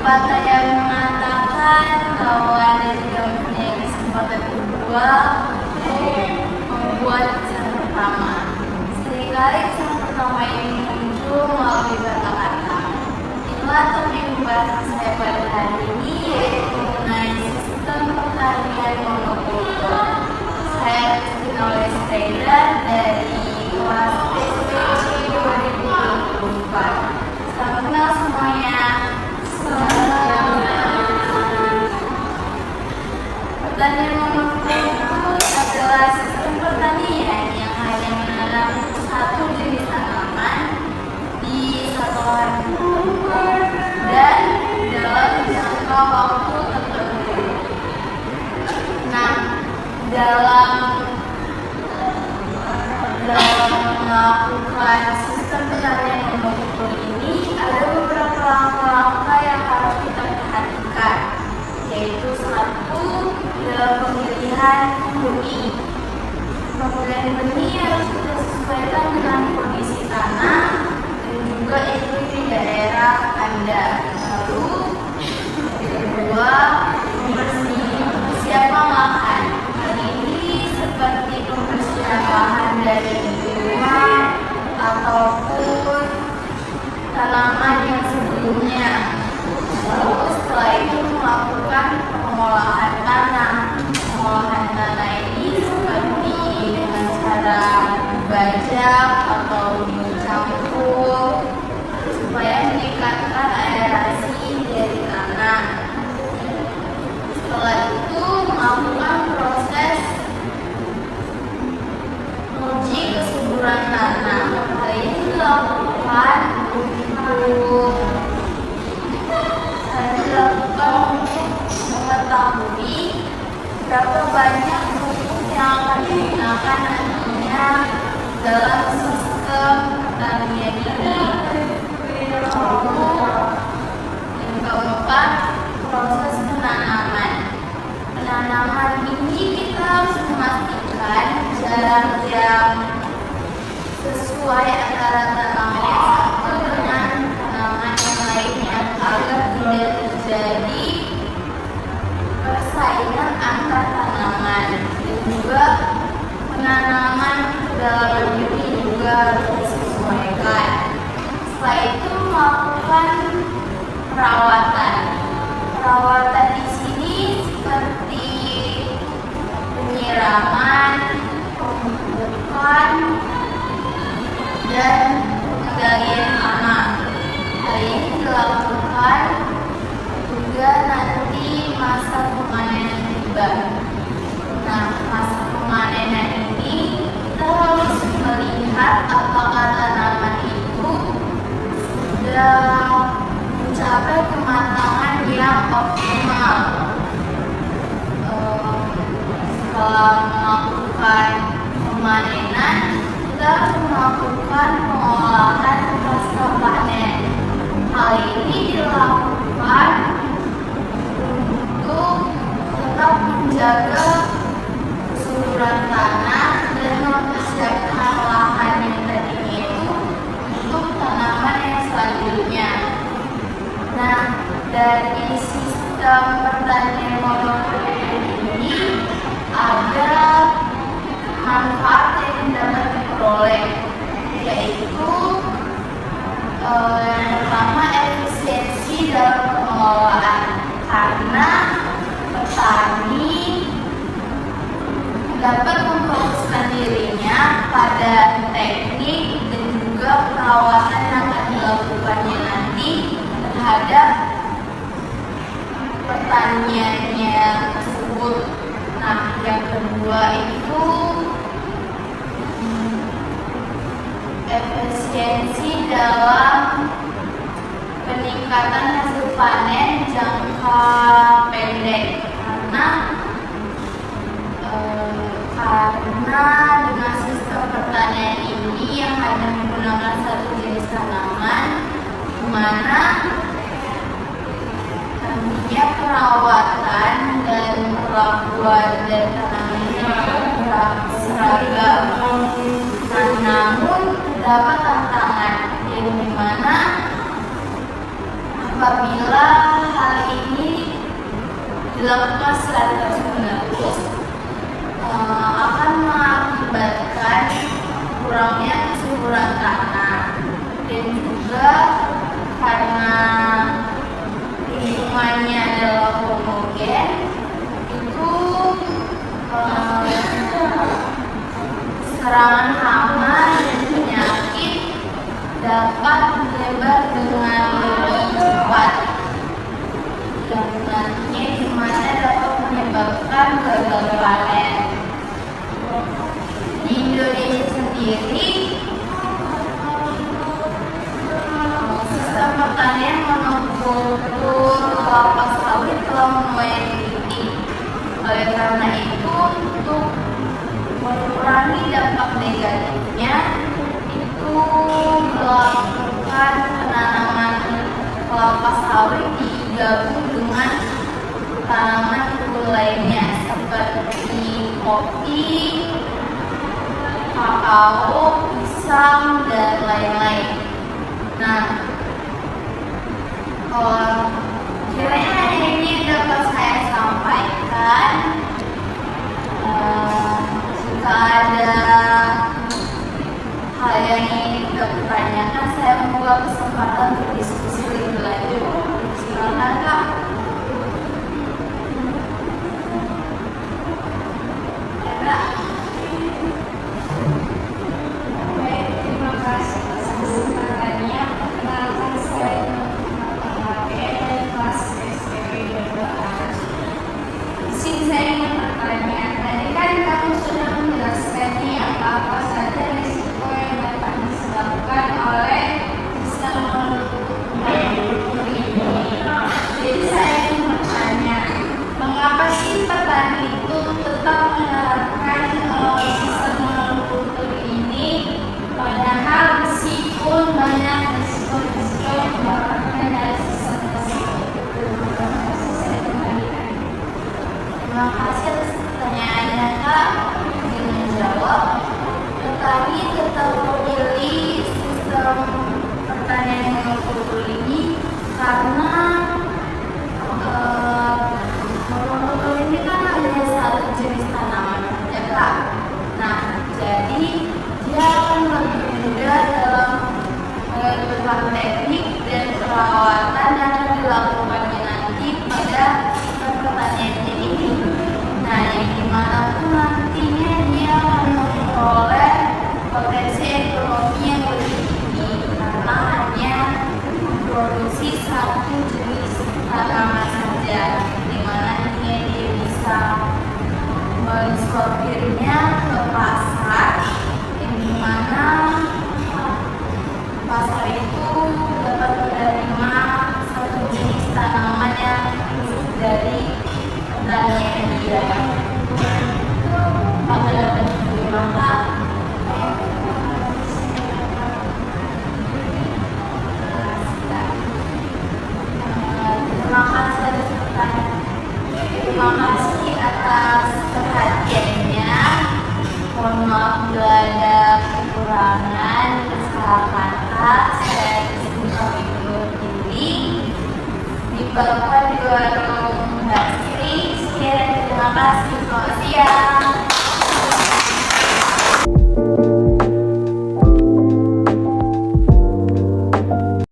Pepatah yang mengatakan bahwa Anda tidak mempunyai kesempatan kedua untuk membuat kesan pertama. Seringkali kesan pertama ini muncul melalui kata-kata. Inilah topik pembahasan saya pada hari ini, yaitu mengenai sistem pertanian monokultur. Saya Christina Lesteda dari kelas SPC 2024. Salam kenal semuanya. Pertanian monokultur adalah sistem pertanian yang hanya menanam satu jenis tanaman di satu lahan tertentu dan dalam jangka waktu tertentu. Nah, dalam melakukan sistem pertanian monokultur ini ada beberapa langkah-langkah yang harus kita perhatikan, yaitu satu, dalam pemilihan benih. Pemilihan benih harus kita sesuaikan dengan kondisi tanah dan juga iklim di daerah Anda. Lalu, kedua, persiapan lahan. Hal ini seperti pembersihan lahan dari rumah ataupun tanaman yang sebelumnya. Lalu setelah itu melakukan pengolahan tanah. Pengolahan tanah ini seperti dengan cara dibajak atau dicampur supaya meningkatkan aerasi dari tanah. Setelah itu melakukan proses uji kesuburan tanah. Hal ini dilakukan untuk mengetahui berapa banyak pupuk yang akan digunakan nantinya dalam sistem pertanian ini. Lalu yang keempat, proses penanaman. Penanaman ini kita harus memastikan jarak yang sesuai antara tanaman yang satu dengan tanaman yang lainnya agar tidak terjadi persaingan antar tanaman, dan juga penanaman dalam ini juga harus disesuaikan. Setelah itu melakukan perawatan. Perawatan di sini seperti penyiraman, pemupukan, dan pengendalian hama. Hal ini dilakukan juga nanti masa pemanenan tiba. Nah, masa pemanenan ini kita harus melihat apakah tanaman itu sudah mencapai kematangan yang optimal. Setelah melakukan pemanenan, kita harus melakukan pengolahan pasca panen. Hal ini dilakukan untuk tetap menjaga kesuburan tanah dan mempersiapkan lahan yang tadinya itu untuk tanaman yang selanjutnya. Nah, dari sistem pertanian monokultur ini ada manfaat yang dapat diperoleh, yaitu yang pertama, efisiensi dalam pengelolaan, karena petani dapat memfokuskan dirinya pada teknik dan juga perawatan yang akan dilakukannya nanti terhadap pertaniannya tersebut. Nah, yang kedua itu efisiensi dalam peningkatan hasil panen jangka pendek, karena dengan sistem pertanian ini yang hanya menggunakan satu jenis tanaman, di mana nantinya perawatan dan perlakuan dan tanamannya seragam. Namun terdapat tantangan, yang dimana apabila 1819 akan mengakibatkan kurangnya kesuburan tanah, dan juga karena lingkungannya adalah homogen, itu serangan hama dan penyakit dapat menyebar dengan lebih cepat, yang nantinya dimana dapat menyebabkan gagal panen. Di Indonesia sendiri, sistem pertanian monokultur kelapa sawit telah mulai diikuti. Oleh karena itu, untuk mengurangi dampak negatifnya, itu melakukan penanaman kelapa sawit digabung dengan tanaman unggul lainnya seperti kopi, kakao, pisang, dan lain-lain. Nah, kiranya ini dapat saya sampaikan. Jika ada hal yang ingin kita pertanyakan, saya membuka kesempatan untuk diskusi lebih lanjut. Silakan, Kak. Terima kasih atas kesempatannya. Perkenalkan, saya kelas SMP 12. Di sini saya ingin bertanya, tadi kan kamu sudah menjelaskan nih apa saja risiko yang dapat disebabkan oleh sistem monokultur ini. Jadi saya ingin bertanya, mengapa sih petani itu tetap menerapkan sistem monokultur ini, padahal meskipun banyak risiko-risiko yang didapatkan dari sistem tersebut? Terima kasih atas pertanyaannya, Kak. Ingin menjawab, petani tetap memilih sistem pertanian monokultur ini karena monokultur ini kan hanya satu jenis tanaman saja, Kak. Nah, jadi dia akan lebih mudah dalam menentukan teknik dan perawatan yang akan dilakukannya nanti pada sistem pertaniannya ini. Nah, yang dimanapun nantinya dia akan memperoleh potensi ekonomi yang lebih tinggi karena hanya memproduksi satu jenis tanaman saja, di mana dia bisa mensortirnya ke pasar, yang dimana pasar itu dapat menerima satu jenis tanaman yang dari pertanian dia. Maka dapat digunakan. Terima kasih atas pertanyaan. Terima kasih atas perhatiannya. Mohon maaf bila ada kekurangan, salah kata. Saya disebut undur diri. Di Bapak di warung Mbak Sri. Sekian, terima kasih. Selamat siang.